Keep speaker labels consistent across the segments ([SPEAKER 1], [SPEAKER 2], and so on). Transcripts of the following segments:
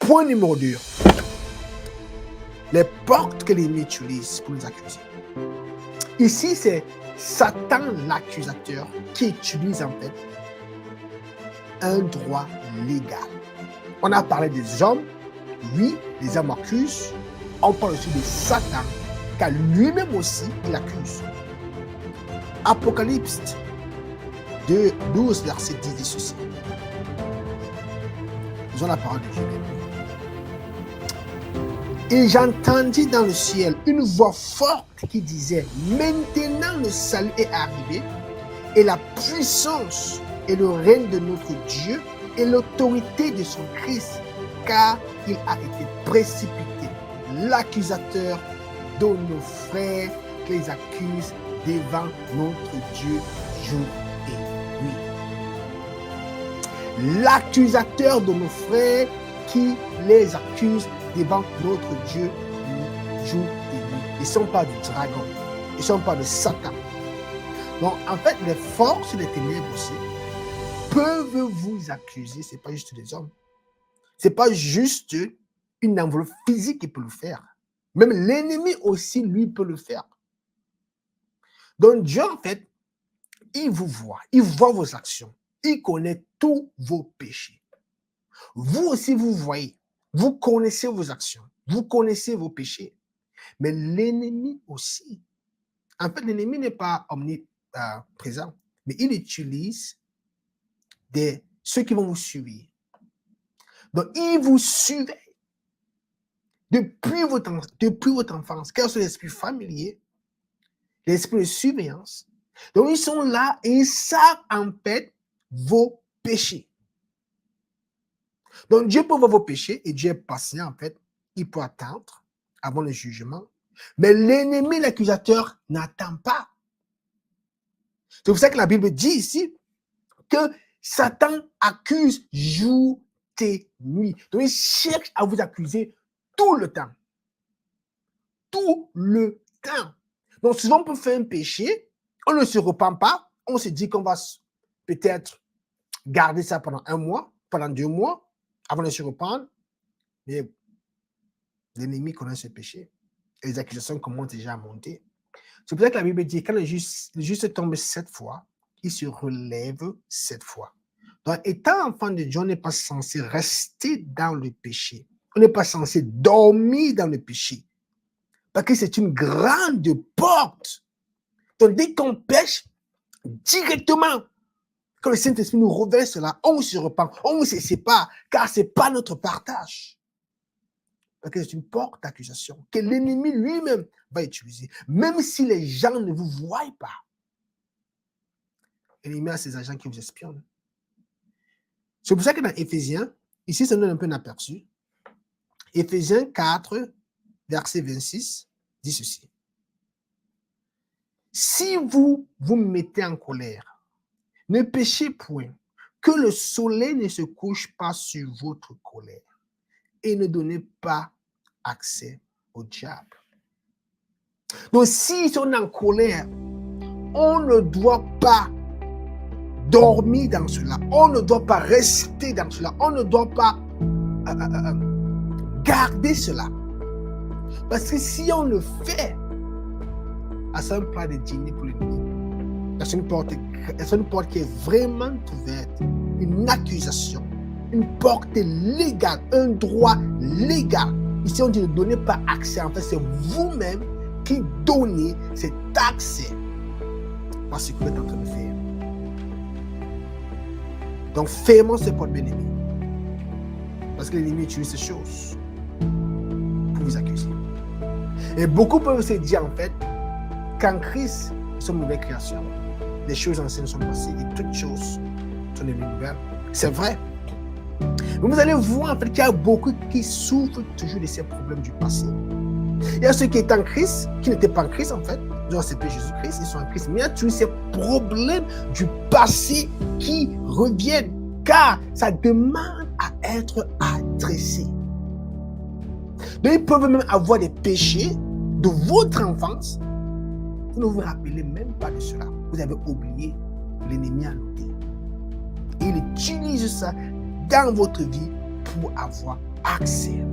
[SPEAKER 1] Point numéro 2. Les portes que l'ennemi utilise pour nous accuser. Ici, c'est Satan, l'accusateur, qui utilise en fait un droit légal. On a parlé des hommes. Oui, les hommes accusent. On parle aussi de Satan, car lui-même aussi, il accuse. Apocalypse 2, 12, verset 10 dit ceci. Nous avons la parole de Dieu. Et j'entendis dans le ciel une voix forte qui disait: maintenant le salut est arrivé, et la puissance et le règne de notre Dieu et l'autorité de son Christ, car il a été précipité, l'accusateur de nos frères qui les accuse devant notre Dieu jour et nuit. L'accusateur de nos frères qui les accuse devant notre Dieu jour et nuit. Ils ne sont pas du dragon, ils ne sont pas de Satan. Donc en fait, les forces des ténèbres aussi peuvent vous accuser. Ce n'est pas juste des hommes. Ce n'est pas juste une enveloppe physique qui peut le faire. Même l'ennemi aussi, lui, peut le faire. Donc Dieu, en fait, il vous voit. Il voit vos actions. Il connaît tous vos péchés. Vous aussi, vous voyez. Vous connaissez vos actions. Vous connaissez vos péchés. Mais l'ennemi aussi. En fait, l'ennemi n'est pas omniprésent. Mais il utilise ceux qui vont vous suivre. Donc, il vous surveille depuis votre enfance. Car c'est l'esprit familier, l'esprit de surveillance. Donc, ils sont là et ils savent en fait vos péchés. Donc, Dieu peut voir vos péchés et Dieu est patient en fait. Il peut attendre avant le jugement. Mais l'ennemi, l'accusateur, n'attend pas. C'est pour ça que la Bible dit ici que Satan accuse jour et nuit. Donc, il cherche à vous accuser tout le temps. Tout le temps. Donc, souvent, on peut faire un péché, on ne se repent pas, on se dit qu'on va peut-être garder ça pendant 1 mois, pendant 2 mois, avant de se reprendre. Mais l'ennemi connaît ce péché. Et les accusations commencent déjà à monter. C'est pour ça que la Bible dit que quand le juste tombe 7 fois, il se relève 7 fois. Donc, étant enfant de Dieu, on n'est pas censé rester dans le péché. On n'est pas censé dormir dans le péché. Parce que c'est une grande porte. Donc, dès qu'on pêche, directement, quand le Saint-Esprit nous révèle cela, on se repent, on se sépare, car ce n'est pas notre partage. Parce que c'est une porte d'accusation que l'ennemi lui-même va utiliser. Même si les gens ne vous voient pas. L'ennemi a ses agents qui vous espionnent. C'est pour ça que dans Éphésiens, ici, ça nous donne un peu un aperçu. Éphésiens 4, verset 26, dit ceci. Si vous vous mettez en colère, ne péchez point, que le soleil ne se couche pas sur votre colère, et ne donnez pas accès au diable. Donc, si on est en colère, on ne doit pas dormir dans cela. On ne doit pas rester dans cela. On ne doit pas garder cela. Parce que si on le fait, c'est un plat de dîner pour l'ennemi. C'est une porte qui est vraiment ouverte. Une accusation. Une porte légale. Un droit légal. Ici, on dit ne donnez pas accès. En fait, c'est vous-même qui donnez cet accès à ce que vous êtes en train de faire. Donc, fermons ces portes, bien aimés. Parce que l'ennemi utilise ces choses pour vous accuser. Et beaucoup peuvent se dire, en fait, qu'en Christ, nous sommes une nouvelle création. Les choses anciennes sont passées et toutes choses sont devenues nouvelles. C'est vrai. Mais vous allez voir, en fait, qu'il y a beaucoup qui souffrent toujours de ces problèmes du passé. Il y a ceux qui étaient en Christ, qui n'étaient pas en Christ, en fait. Ils ont accepté Jésus-Christ, ils sont en Christ. Mais il y a toujours ces problèmes du passé qui reviennent, car ça demande à être adressé. Donc, ils peuvent même avoir des péchés de votre enfance. Vous ne vous rappelez même pas de cela. Vous avez oublié, l'ennemi a noté. Et il utilise ça dans votre vie pour avoir accès.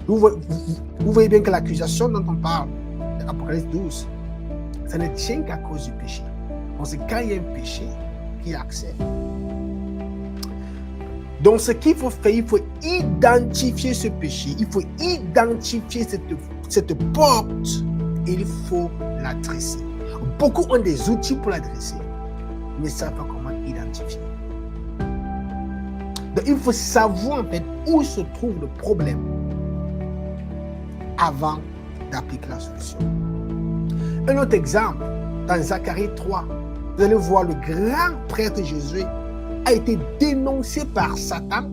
[SPEAKER 1] Vous voyez bien que l'accusation dont on parle, Apocalypse 12, ça ne tient qu'à cause du péché. Donc c'est quand il y a un péché qu'il y a accès. Donc ce qu'il faut faire, il faut identifier ce péché, il faut identifier cette porte et il faut l'adresser. Beaucoup ont des outils pour l'adresser, mais ne savent pas comment identifier. Donc il faut savoir en fait où se trouve le problème avant d'appliquer la solution. Un autre exemple, dans Zacharie 3, vous allez voir le grand prêtre Josué a été dénoncé par Satan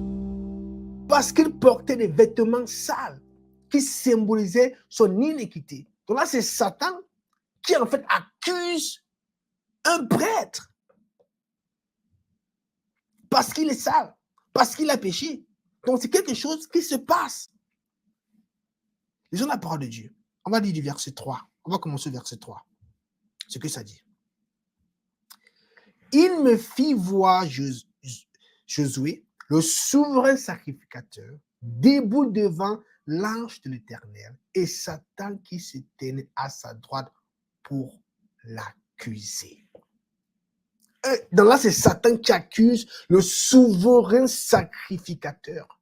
[SPEAKER 1] parce qu'il portait des vêtements sales qui symbolisaient son iniquité. Donc là, c'est Satan qui en fait accuse un prêtre parce qu'il est sale, parce qu'il a péché. Donc c'est quelque chose qui se passe. Lisons la parole de Dieu. On va lire du verset 3. On va commencer au verset 3. Ce que ça dit. Il me fit voir Josué, le souverain sacrificateur, debout devant l'ange de l'Éternel et Satan qui se tenait à sa droite pour l'accuser. Donc là, c'est Satan qui accuse le souverain sacrificateur.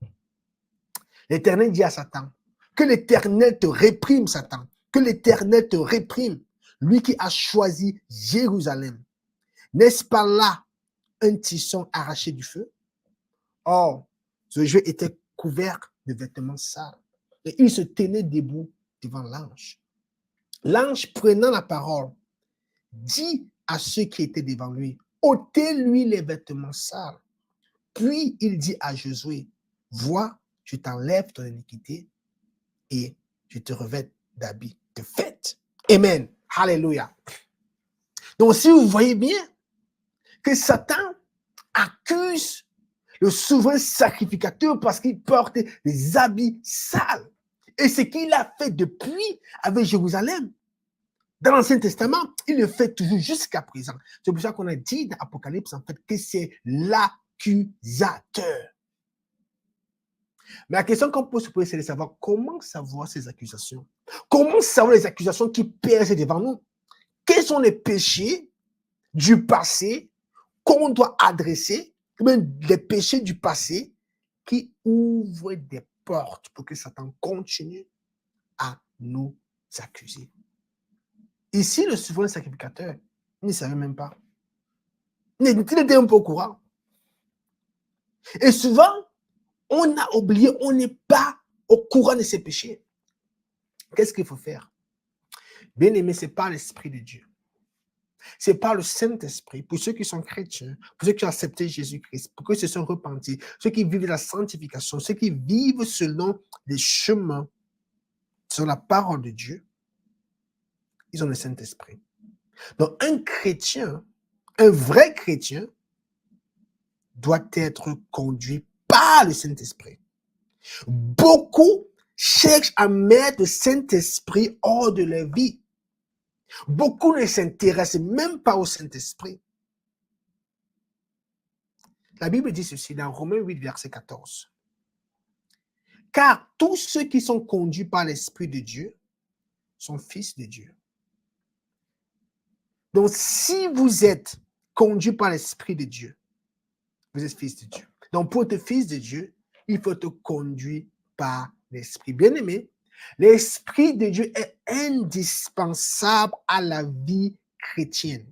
[SPEAKER 1] L'Éternel dit à Satan, que l'Éternel te réprime, Satan, que l'Éternel te réprime, lui qui a choisi Jérusalem. N'est-ce pas là un tisson arraché du feu? Or, ce jeu était couvert de vêtements sales et il se tenait debout devant l'ange. L'ange, prenant la parole, dit à ceux qui étaient devant lui, ôtez-lui les vêtements sales. Puis il dit à Josué, vois, je t'enlève ton iniquité et je te revêt d'habits de fête. Amen. Alléluia. Donc, si vous voyez bien que Satan accuse le souverain sacrificateur parce qu'il porte des habits sales. Et ce qu'il a fait depuis avec Jérusalem, dans l'Ancien Testament, il le fait toujours jusqu'à présent. C'est pour ça qu'on a dit dans l'Apocalypse, en fait, que c'est l'accusateur. Mais la question qu'on peut se poser, c'est de savoir comment savoir ces accusations. Comment savoir les accusations qui pèsent devant nous? Quels sont les péchés du passé qu'on doit adresser, les péchés du passé qui ouvrent des portes pour que Satan continue à nous accuser? Ici, le souverain sacrificateur, il ne savait même pas. Il était un peu au courant. Et souvent, on a oublié, on n'est pas au courant de ses péchés. Qu'est-ce qu'il faut faire? Bien aimé, c'est par l'Esprit de Dieu. C'est par le Saint-Esprit, pour ceux qui sont chrétiens, pour ceux qui ont accepté Jésus-Christ, pour ceux qui se sont repentis, ceux qui vivent la sanctification, ceux qui vivent selon les chemins, selon la parole de Dieu, ils ont le Saint-Esprit. Donc, un chrétien, un vrai chrétien, doit être conduit par le Saint-Esprit. Beaucoup cherchent à mettre le Saint-Esprit hors de leur vie. Beaucoup ne s'intéressent même pas au Saint-Esprit. La Bible dit ceci dans Romains 8, verset 14. Car tous ceux qui sont conduits par l'Esprit de Dieu sont fils de Dieu. Donc, si vous êtes conduit par l'Esprit de Dieu, vous êtes fils de Dieu. Donc, pour être fils de Dieu, il faut être conduit par l'Esprit. Bien-aimé, l'Esprit de Dieu est indispensable à la vie chrétienne.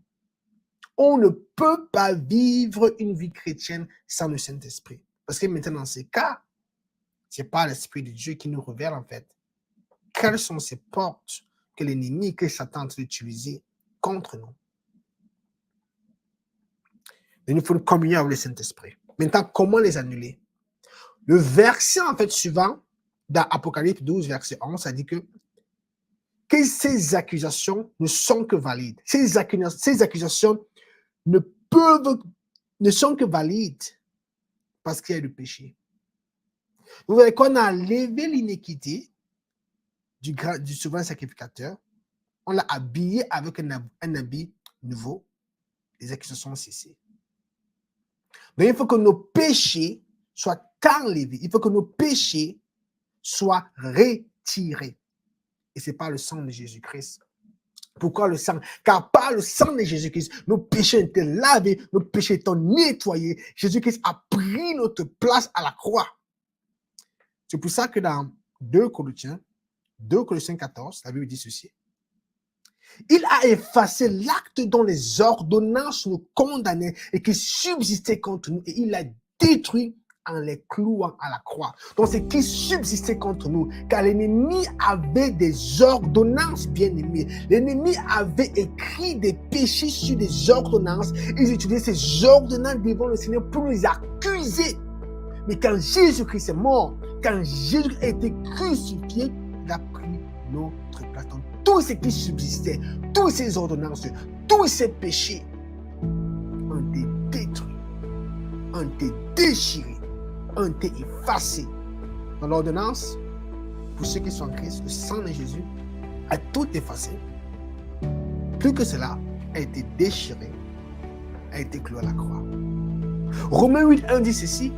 [SPEAKER 1] On ne peut pas vivre une vie chrétienne sans le Saint-Esprit. Parce que maintenant, dans ces cas, c'est pas l'Esprit de Dieu qui nous révèle en fait quelles sont ces portes que l'ennemi, que Satan a utilisées contre nous. Il nous faut une communion avec le Saint-Esprit. Maintenant, comment les annuler? Le verset en fait suivant, dans Apocalypse 12, verset 11, ça dit que ces accusations ne sont que valides. Ces accusations ne sont que valides parce qu'il y a le péché. Vous voyez qu'on a levé l'iniquité du souverain sacrificateur, on l'a habillé avec un habit nouveau, les accusations ont cessé. Donc, il faut que nos péchés soient enlevés. Il faut que nos péchés soient retirés. Et c'est par le sang de Jésus-Christ. Pourquoi le sang? Car par le sang de Jésus-Christ, nos péchés étaient lavés, nos péchés étaient nettoyés. Jésus-Christ a pris notre place à la croix. C'est pour ça que dans 2 Corinthiens 14, la Bible dit ceci. Il a effacé l'acte dont les ordonnances nous condamnaient et qui subsistait contre nous, et il l'a détruit en les clouant à la croix. Donc, c'est qui subsistait contre nous, car l'ennemi avait des ordonnances, bien aimés. L'ennemi avait écrit des péchés sur des ordonnances. Ils utilisaient ces ordonnances devant le Seigneur pour nous accuser. Mais quand Jésus-Christ est mort, quand Jésus a été crucifié, il a pris notre place. Donc, tout ce qui subsistait, toutes ces ordonnances, tous ces péchés ont été détruits, ont été déchirés, ont été effacés. Dans l'ordonnance, pour ceux qui sont en Christ, le sang de Jésus a tout effacé. Plus que cela a été déchiré, a été cloué à la croix. Romains 8:1 dit ceci.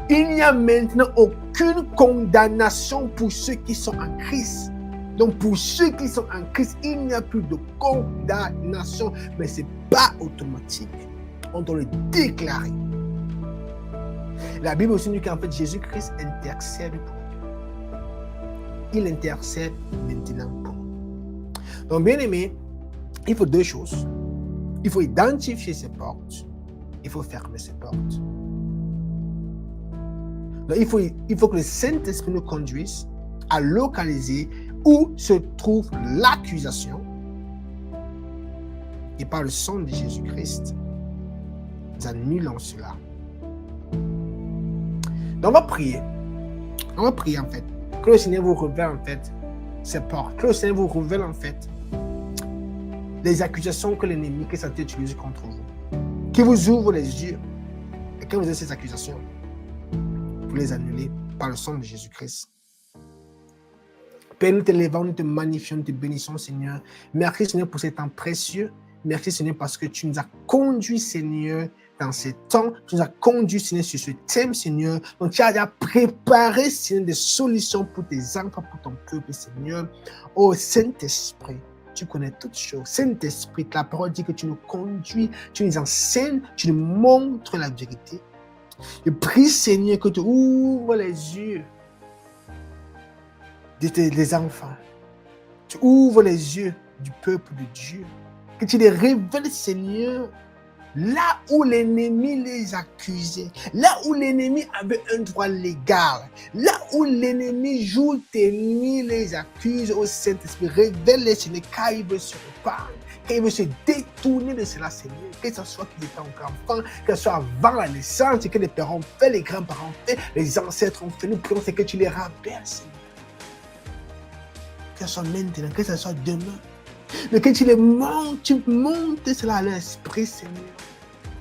[SPEAKER 1] Il n'y a maintenant aucune condamnation pour ceux qui sont en Christ. Donc, pour ceux qui sont en Christ, il n'y a plus de condamnation. Mais ce n'est pas automatique. On doit le déclarer. La Bible aussi dit qu'en fait, Jésus-Christ intercède pour nous. Il intercède maintenant pour nous. Donc, bien aimé, il faut deux choses. Il faut identifier ses portes. Il faut fermer ses portes. Donc, il faut que le Saint-Esprit nous conduise à localiser où se trouve l'accusation. Et par le sang de Jésus-Christ, nous annulons cela. Donc, on va prier. On va prier en fait. Que le Seigneur vous révèle en fait ses portes. Que le Seigneur vous révèle en fait les accusations que l'ennemi qui s'est utilisé contre vous. Qu'il vous ouvre les yeux. Et quand vous avez ces accusations, vous les annulez par le sang de Jésus-Christ. Père, nous t'élevons, nous te magnifions, nous te bénissons, Seigneur. Merci, Seigneur, pour ces temps précieux. Merci, Seigneur, parce que tu nous as conduits, Seigneur, dans ces temps. Tu nous as conduits, Seigneur, sur ce thème, Seigneur. Donc, tu as déjà préparé, Seigneur, des solutions pour tes enfants, pour ton peuple, Seigneur. Oh, Saint-Esprit, tu connais toutes choses. Saint-Esprit, la parole dit que tu nous conduis, tu nous enseignes, tu nous montres la vérité. Je prie, Seigneur, que tu ouvres les yeux des enfants. Tu ouvres les yeux du peuple de Dieu. Que tu les révèles, Seigneur, là où l'ennemi les accusait, là où l'ennemi avait un droit légal, là où l'ennemi joue tes nuits, les accuse au Saint-Esprit. Révèle-les, Seigneur, car il veut se reparler. Il veut se détourner de cela, Seigneur. Que ce soit qu'il était encore enfant, que ce soit avant la naissance, que les parents ont fait, les grands-parents ont fait, les ancêtres ont fait. Nous prions, c'est que tu les rappelles, Seigneur. Que ce soit maintenant, que ce soit demain. Mais que tu les montes, tu montes cela à l'esprit, Seigneur.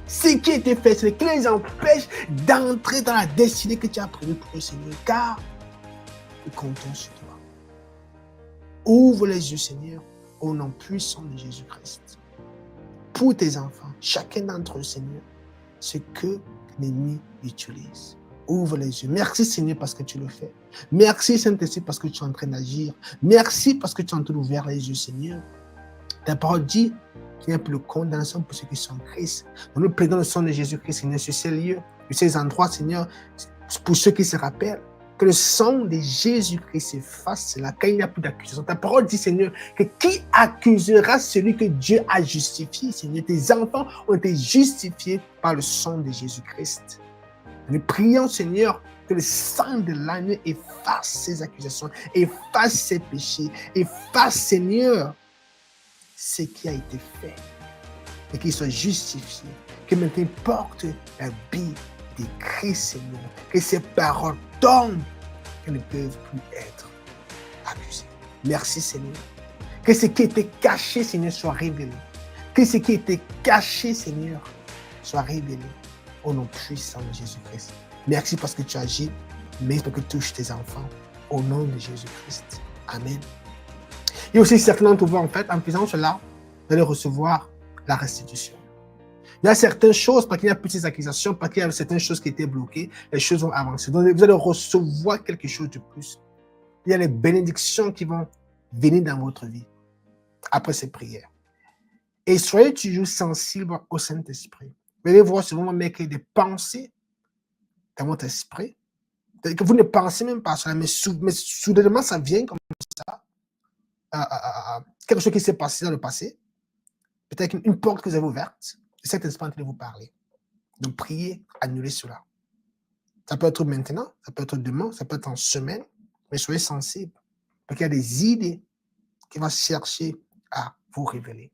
[SPEAKER 1] Ce qui était fait, c'est que les empêche d'entrer dans la destinée que tu as prévue pour eux, Seigneur. Car nous comptons sur toi. Ouvre les yeux, Seigneur, au nom puissant de Jésus-Christ. Pour tes enfants, chacun d'entre eux, Seigneur, ce que l'ennemi utilise. Ouvre les yeux. Merci, Seigneur, parce que tu le fais. Merci, Saint-Esprit, parce que tu es en train d'agir. Merci parce que tu es en train d'ouvrir les yeux, Seigneur. Ta parole dit qu'il n'y a plus de condamnation pour ceux qui sont en Christ. Nous plaidons le sang de Jésus-Christ, Seigneur, sur ces lieux, sur ces endroits, Seigneur, pour ceux qui se rappellent. Que le sang de Jésus-Christ efface cela, car il n'y a plus d'accusation. Ta parole dit, Seigneur, que qui accusera celui que Dieu a justifié, Seigneur? Tes enfants ont été justifiés par le sang de Jésus-Christ. Nous prions, Seigneur, que le sang de l'agneau efface ces accusations, efface ces péchés, efface, Seigneur, ce qui a été fait, et qu'il soit justifié, que maintenant il porte la vie de Christ, Seigneur, que ces paroles tombent, qu'elles ne peuvent plus être accusées. Merci, Seigneur. Que ce qui était caché, Seigneur, soit révélé. Que ce qui était caché, Seigneur, soit révélé au nom puissant de Jésus-Christ. Merci parce que tu agis. Merci parce que tu touches tes enfants. Au nom de Jésus-Christ. Amen. Et aussi certainement d'entre vous, en fait, en faisant cela, vous allez recevoir la restitution. Il Il y a certaines choses, parce qu'il n'y a plus ces accusations, parce qu'il y a certaines choses qui étaient bloquées, les choses vont avancer. Donc, vous allez recevoir quelque chose de plus. Il y a les bénédictions qui vont venir dans votre vie après ces prières. Et soyez toujours sensibles au Saint-Esprit. Vous allez voir souvent mettre des pensées dans votre esprit. Que vous ne pensez même pas à cela, mais soudainement, ça vient comme ça. Quelque chose qui s'est passé dans le passé. Peut-être une porte que vous avez ouverte. Et cet esprit est en train de vous parler. Donc, priez, annulez cela. Ça peut être maintenant, ça peut être demain, ça peut être en semaine, mais soyez sensibles. Parce qu'il y a des idées qui vont chercher à vous révéler.